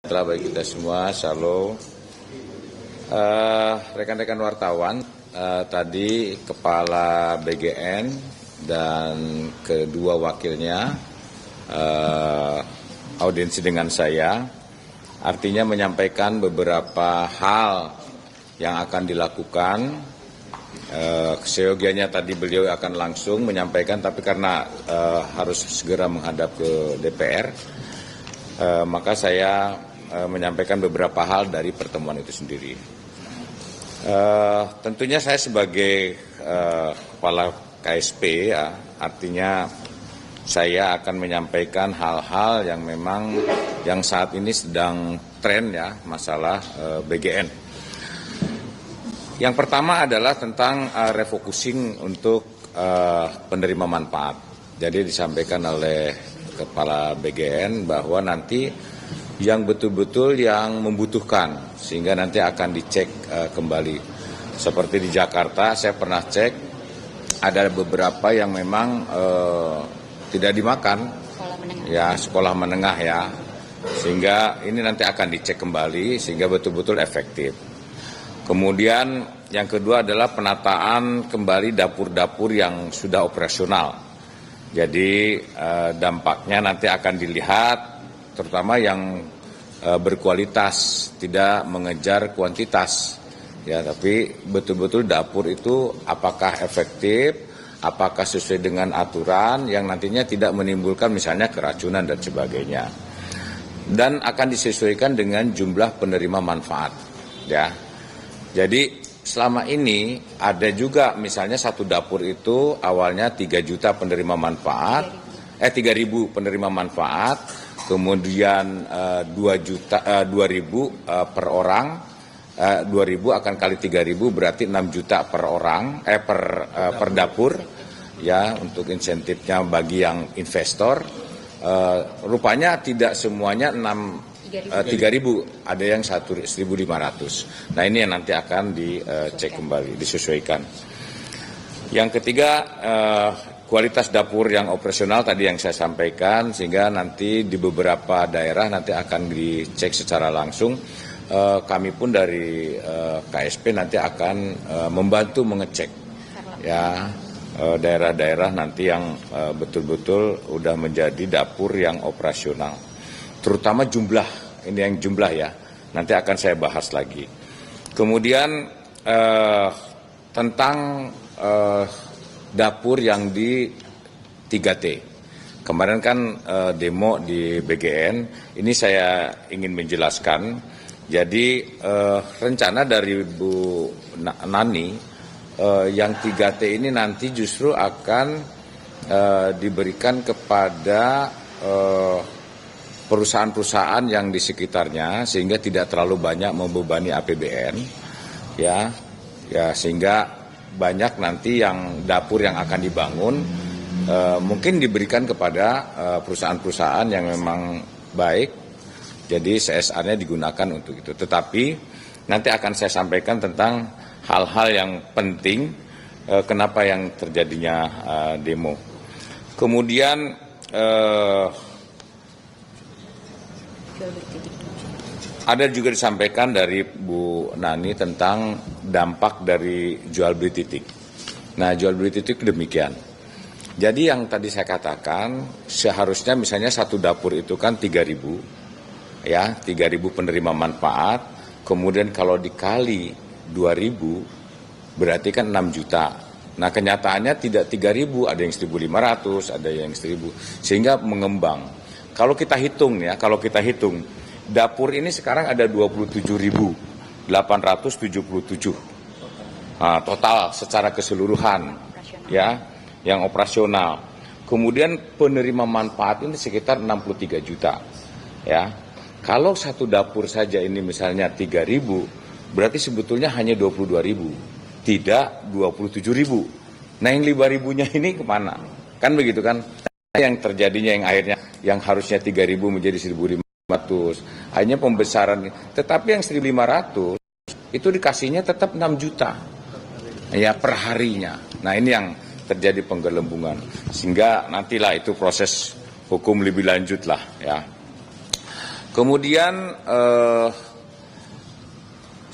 Bagi kita semua, shalom. Rekan-rekan wartawan, tadi Kepala BGN dan kedua wakilnya audiensi dengan saya, artinya menyampaikan beberapa hal yang akan dilakukan. Seyogianya tadi beliau akan langsung menyampaikan, tapi karena harus segera menghadap ke DPR, maka saya menyampaikan beberapa hal dari pertemuan itu sendiri. Tentunya saya sebagai kepala KSP, ya, artinya saya akan menyampaikan hal-hal yang memang yang saat ini sedang tren, ya, masalah BGN. Yang pertama adalah tentang refocusing untuk penerima manfaat. Jadi disampaikan oleh Kepala BGN bahwa nanti yang betul-betul yang membutuhkan, sehingga nanti akan dicek kembali. Seperti di Jakarta, saya pernah cek, ada beberapa yang memang tidak dimakan, sekolah menengah ya, sehingga ini nanti akan dicek kembali, sehingga betul-betul efektif. Kemudian yang kedua adalah penataan kembali dapur-dapur yang sudah operasional. Jadi dampaknya nanti akan dilihat, terutama yang berkualitas, tidak mengejar kuantitas, ya, tapi betul-betul dapur itu apakah efektif, apakah sesuai dengan aturan yang nantinya tidak menimbulkan misalnya keracunan dan sebagainya, dan akan disesuaikan dengan jumlah penerima manfaat, ya. Jadi selama ini ada juga misalnya satu dapur itu awalnya 3 juta penerima manfaat, 3.000 penerima manfaat, kemudian 2.000 per orang, 2.000 akan kali 3.000 berarti 6 juta per orang, per dapur, ya, untuk insentifnya bagi yang investor. Rupanya tidak semuanya 3.000, ada yang 1.500. Nah, ini yang nanti akan dicek kembali, disesuaikan. Yang ketiga, kualitas dapur yang operasional tadi yang saya sampaikan, sehingga nanti di beberapa daerah nanti akan dicek secara langsung. Kami pun dari KSP nanti akan membantu mengecek, ya, daerah-daerah nanti yang betul-betul udah menjadi dapur yang operasional. Terutama jumlah, ini yang jumlah, ya, nanti akan saya bahas lagi. Kemudian tentang dapur yang di 3T. Kemarin kan demo di BGN, ini saya ingin menjelaskan. Jadi rencana dari Bu Nani yang 3T ini nanti justru akan diberikan kepada perusahaan-perusahaan yang di sekitarnya, sehingga tidak terlalu banyak membebani APBN, ya, sehingga banyak nanti yang dapur yang akan dibangun mungkin diberikan kepada perusahaan-perusahaan yang memang baik, jadi CSR-nya digunakan untuk itu. Tetapi nanti akan saya sampaikan tentang hal-hal yang penting kenapa yang terjadinya demo. Kemudian ada juga disampaikan dari Bu Nani tentang dampak dari jual beli titik. Nah, jual beli titik demikian. Jadi yang tadi saya katakan, seharusnya misalnya satu dapur itu kan 3.000, ya, 3.000 penerima manfaat, kemudian kalau dikali 2.000 berarti kan 6 juta. Nah, kenyataannya tidak 3.000, ada yang 1.500, ada yang 1.000, sehingga mengembang. Kalau kita hitung, ya, dapur ini sekarang ada 27.877 total secara keseluruhan, ya, yang operasional. Kemudian penerima manfaat ini sekitar 63 juta, ya. Kalau satu dapur saja ini misalnya 3.000, berarti sebetulnya hanya 22.000, tidak 27.000. Nah, yang 5.000-nya ini kemana? Kan begitu kan? Yang terjadinya yang akhirnya yang harusnya 3.000 menjadi 1.500, hanya pembesaran. Tetapi yang 1.500 itu dikasihnya tetap 6 juta, ya, per harinya. Nah, ini yang terjadi penggelembungan, sehingga nantilah itu proses hukum lebih lanjut lah, ya. Kemudian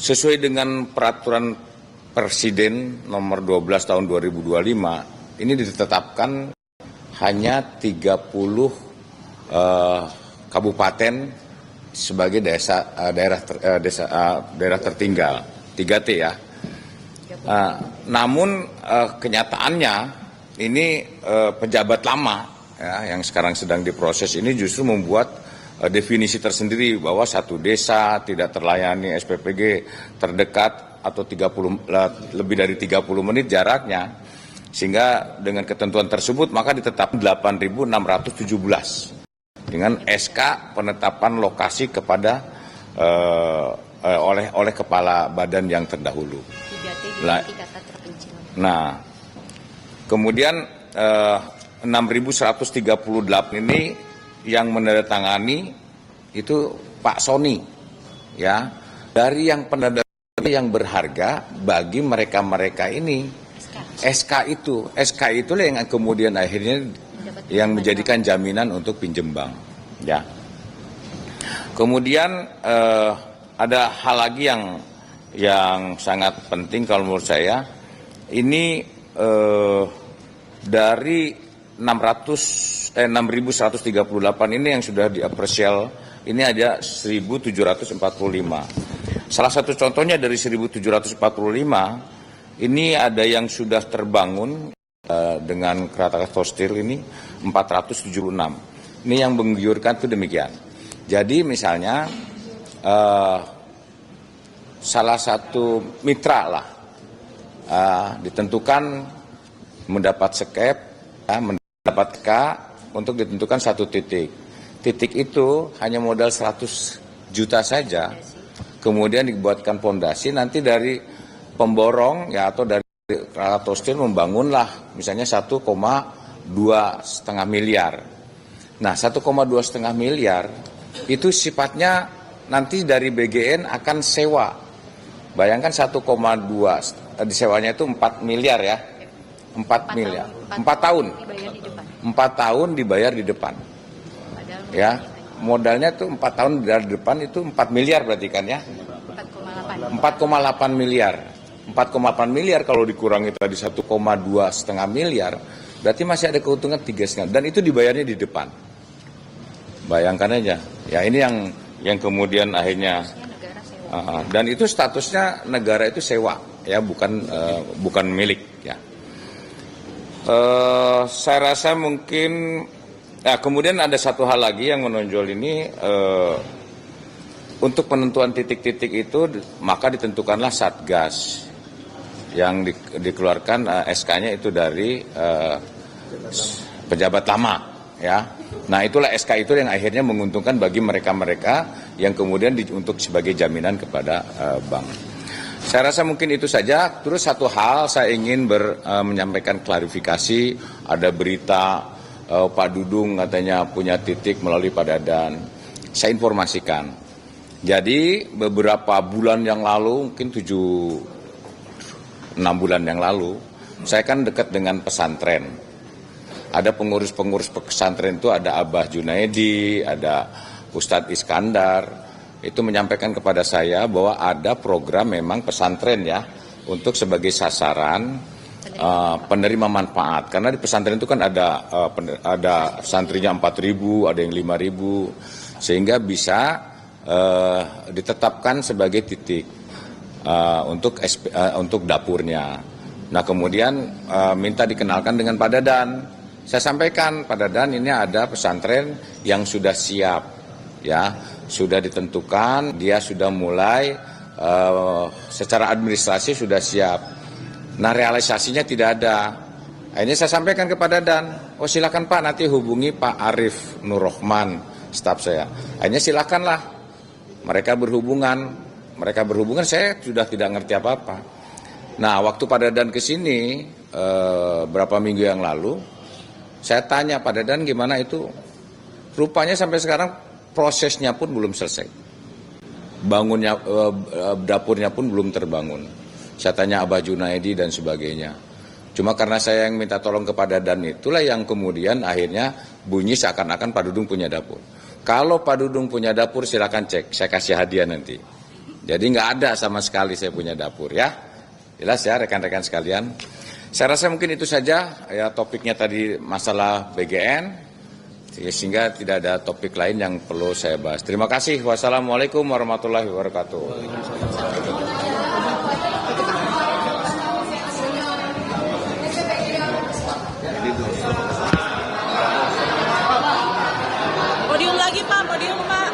sesuai dengan peraturan Presiden nomor 12 tahun 2025, ini ditetapkan hanya 30 kabupaten sebagai daerah tertinggal, 3T ya. Namun kenyataannya ini pejabat lama ya, yang sekarang sedang diproses ini justru membuat definisi tersendiri bahwa satu desa tidak terlayani SPPG terdekat atau lebih dari 30 menit jaraknya, sehingga dengan ketentuan tersebut maka ditetapkan 8.617 dengan SK penetapan lokasi kepada oleh kepala badan yang terdahulu. Nah, kemudian 6.138 ini yang menandatangani itu Pak Sony, ya, dari yang penandatangani yang berharga bagi mereka ini. SK itulah yang kemudian akhirnya yang menjadikan jaminan untuk pinjam bank, ya. Kemudian ada hal lagi yang sangat penting kalau menurut saya, ini dari 6.138 ini yang sudah diapresial, ini ada 1.745. Salah satu contohnya dari 1.745, ini ada yang sudah terbangun dengan kereta Steel ini 476. Ini yang menggiurkan itu demikian. Jadi misalnya salah satu mitra lah ditentukan mendapat skep, mendapat K untuk ditentukan satu titik. Titik itu hanya modal 100 juta saja. Kemudian dibuatkan pondasi, nanti dari pemborong ya atau dari Krakatau Steel membangunlah misalnya 1,2,5 miliar. Nah, 1,2,5 miliar itu sifatnya nanti dari BGN akan sewa. Bayangkan 1,2 disewanya itu 4 miliar ya. 4 miliar. 4 tahun. 4 tahun dibayar di depan. Ya. Modalnya tuh 4 tahun dari depan itu 4 miliar berarti kan ya? 4,8 miliar. 4,8 miliar kalau dikurangi tadi 1,2,5 miliar, berarti masih ada keuntungan 3,5. Dan itu dibayarnya di depan. Bayangkan aja. Ya ini yang kemudian akhirnya dan itu statusnya negara itu sewa ya, bukan milik ya. Saya rasa mungkin kemudian ada satu hal lagi yang menonjol ini, untuk penentuan titik-titik itu maka ditentukanlah Satgas yang dikeluarkan SK-nya itu dari pejabat lama ya. Nah itulah SK itu yang akhirnya menguntungkan bagi mereka-mereka yang kemudian untuk sebagai jaminan kepada bank. Saya rasa mungkin itu saja. Terus satu hal saya ingin menyampaikan klarifikasi, ada berita Pak Dudung katanya punya titik melalui Pak Dadan. Saya informasikan. Jadi beberapa bulan yang lalu, mungkin 6 bulan yang lalu, saya kan dekat dengan pesantren. Ada pengurus-pengurus pesantren itu, ada Abah Junaidi, ada Ustadz Iskandar, itu menyampaikan kepada saya bahwa ada program memang pesantren ya, untuk sebagai sasaran penerima manfaat. Karena di pesantren itu kan ada santrinya 4.000, ada yang 5.000, sehingga bisa ditetapkan sebagai titik untuk dapurnya. Nah kemudian minta dikenalkan dengan Pak Dadan. Saya sampaikan Pak Dadan, ini ada pesantren yang sudah siap, ya sudah ditentukan, dia sudah mulai secara administrasi sudah siap. Nah realisasinya tidak ada. Akhirnya saya sampaikan kepada Dadan, oh silakan Pak, nanti hubungi Pak Arif Nur Rahman, staf saya. Akhirnya silakanlah mereka berhubungan, saya sudah tidak ngerti apa-apa. Nah waktu Pak Dadan ke sini berapa minggu yang lalu, saya tanya Pak Dadan gimana itu, rupanya sampai sekarang prosesnya pun belum selesai, dapurnya pun belum terbangun. Saya tanya Abah Junaidi dan sebagainya. Cuma karena saya yang minta tolong kepada Dadan, itulah yang kemudian akhirnya bunyi seakan-akan Pak Dudung punya dapur. Kalau Pak Dudung punya dapur silakan cek, saya kasih hadiah nanti. Jadi nggak ada sama sekali saya punya dapur ya. Jelas ya rekan-rekan sekalian. Saya rasa mungkin itu saja ya topiknya tadi masalah BGN. Sehingga tidak ada topik lain yang perlu saya bahas. Terima kasih. Wassalamualaikum warahmatullahi wabarakatuh. Podium lagi Pak, podium Pak.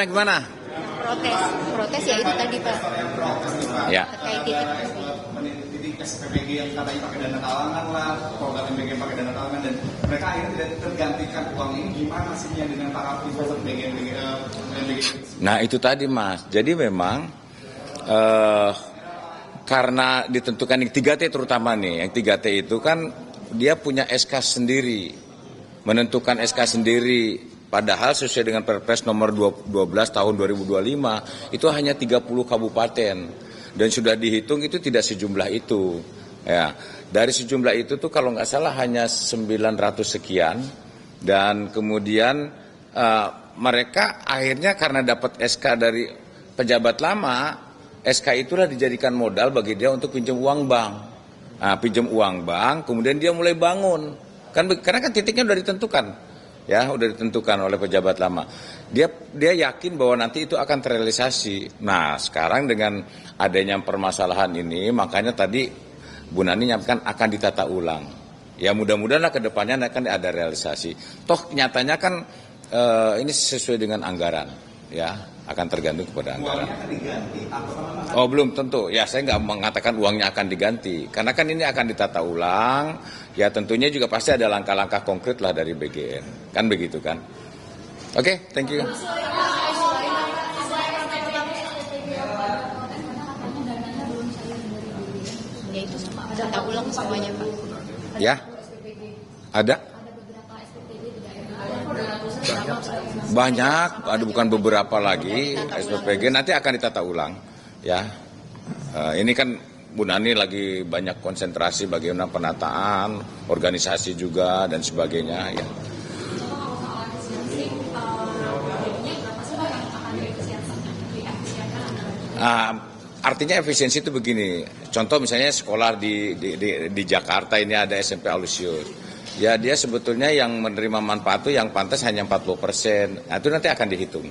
Gimana? Protes ya itu tadi Pak. Ya. Terkait titik SPPG yang katanya pakai dana talangan lah, program MBG pakai dana talangan dan mereka akhirnya tidak tergantikan uang ini, gimana nasibnya dengan para investor MBG? Nah itu tadi Mas, jadi memang karena ditentukan yang 3T terutama nih, yang 3T itu kan dia punya SK sendiri, menentukan SK sendiri. Padahal sesuai dengan Perpres nomor 12 tahun 2025 itu hanya 30 kabupaten dan sudah dihitung itu tidak sejumlah itu. Ya, dari sejumlah itu tuh kalau nggak salah hanya 900 sekian dan kemudian mereka akhirnya karena dapat SK dari pejabat lama, SK itulah dijadikan modal bagi dia untuk pinjam uang bank. Nah, pinjam uang bank, kemudian dia mulai bangun. Karena kan titiknya sudah ditentukan. Ya, udah ditentukan oleh pejabat lama. Dia yakin bahwa nanti itu akan terrealisasi. Nah, sekarang dengan adanya permasalahan ini, makanya tadi Bu Nani nyampaikan akan ditata ulang. Ya, mudah-mudahan ke depannya akan ada realisasi. Toh nyatanya kan ini sesuai dengan anggaran, ya, akan tergantung kepada anggaran. Uangnya akan diganti atau Oh, belum tentu. Ya, saya nggak mengatakan uangnya akan diganti. Karena kan ini akan ditata ulang. Ya, tentunya juga pasti ada langkah-langkah konkret lah dari BGN. Kan begitu kan? Oke, thank you. ya itu data ulang semuanya Pak. Ya, ada? Banyak, ada bukan beberapa lagi SPPG, nanti akan ditata ulang. Ya, ini kan Bu Nani lagi banyak konsentrasi bagaimana penataan, organisasi juga dan sebagainya. Ya. Artinya efisiensi itu begini, contoh misalnya sekolah di Jakarta ini ada SMP Alusius. Ya dia sebetulnya yang menerima manfaat itu yang pantas hanya 40%. Nah, itu nanti akan dihitung.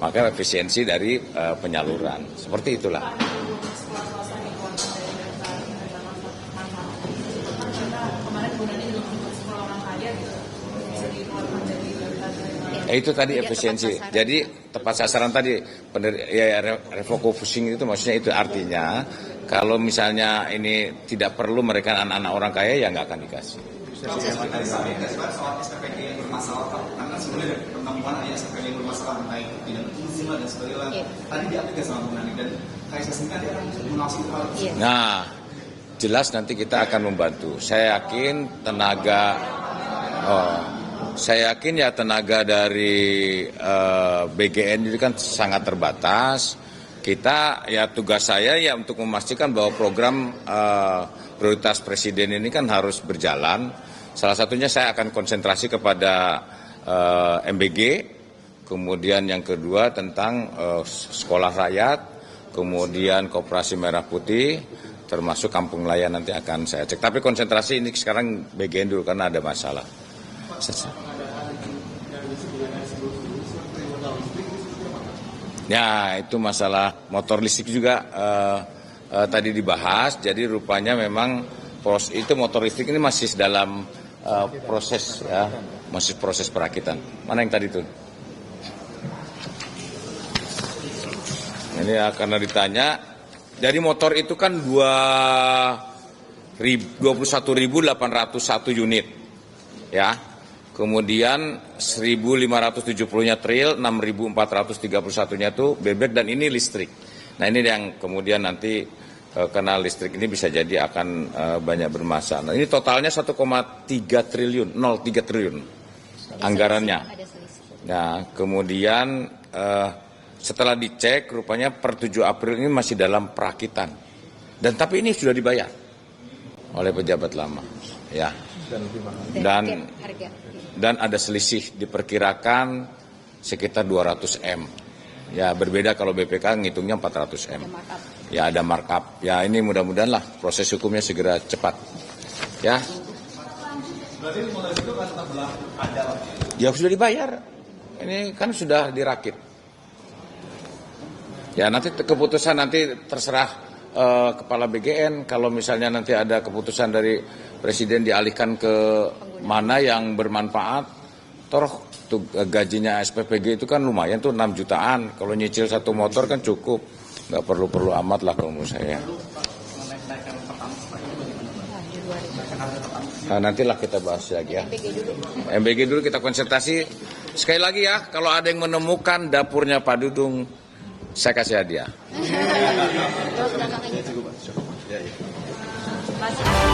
Maka efisiensi dari penyaluran. Seperti itulah. Itu tadi efisiensi. Jadi tepat sasaran tadi, ya, refocusing itu maksudnya itu artinya kalau misalnya ini tidak perlu mereka anak-anak orang kaya ya nggak akan dikasih. soal SPPG yang bermasalah, karena sebenarnya pertemuan ada SPPG yang bermasalah, entah itu tidak izin dan sebagainya. Tadi diaplikasi sama Bu Nani dan kayak saya sendiri dia akan mengawasi itu. Nah, jelas nanti kita akan membantu. Saya yakin tenaga dari BGN itu kan sangat terbatas. Kita ya tugas saya ya untuk memastikan bahwa program prioritas Presiden ini kan harus berjalan. Salah satunya saya akan konsentrasi kepada MBG, kemudian yang kedua tentang sekolah rakyat, kemudian Koperasi Merah Putih, termasuk kampung nelayan nanti akan saya cek. Tapi konsentrasi ini sekarang BGN dulu karena ada masalah. Ya, itu masalah motor listrik juga tadi dibahas. Jadi rupanya memang itu motor listrik ini masih dalam proses ya, masih proses perakitan. Mana yang tadi itu? Ini ya, karena ditanya, jadi motor itu kan 21.801 unit, ya. Kemudian 1.570-nya trail, 6.431-nya itu bebek dan ini listrik. Nah ini yang kemudian nanti karena listrik ini bisa jadi akan banyak bermasalah. Nah, ini totalnya 1,3 triliun, 0,3 triliun anggarannya. Nah kemudian setelah dicek rupanya per 7 April ini masih dalam perakitan. Dan tapi ini sudah dibayar oleh pejabat lama, ya. Dan harga. dan ada selisih diperkirakan sekitar 200 M. Ya berbeda kalau BPK ngitungnya 400 M. Ada markup. Ya ada markup. Ya ini mudah-mudahan lah proses hukumnya segera cepat. Ya. Berarti modal itu kan tetap ada. Ya sudah dibayar. Ini kan sudah dirakit. Ya nanti keputusan nanti terserah Kepala BGN. Kalau misalnya nanti ada keputusan dari Presiden dialihkan ke mana yang bermanfaat, toh tuh gajinya SPPG itu kan lumayan tuh 6 jutaan. Kalau nyicil satu motor kan cukup, nggak perlu amat lah kalau menurut saya. Nah, nantilah kita bahas lagi ya. MBG dulu kita konsultasi. Sekali lagi ya, kalau ada yang menemukan dapurnya Pak Dudung, saya kasih hadiah. Terus belakangnya. Masih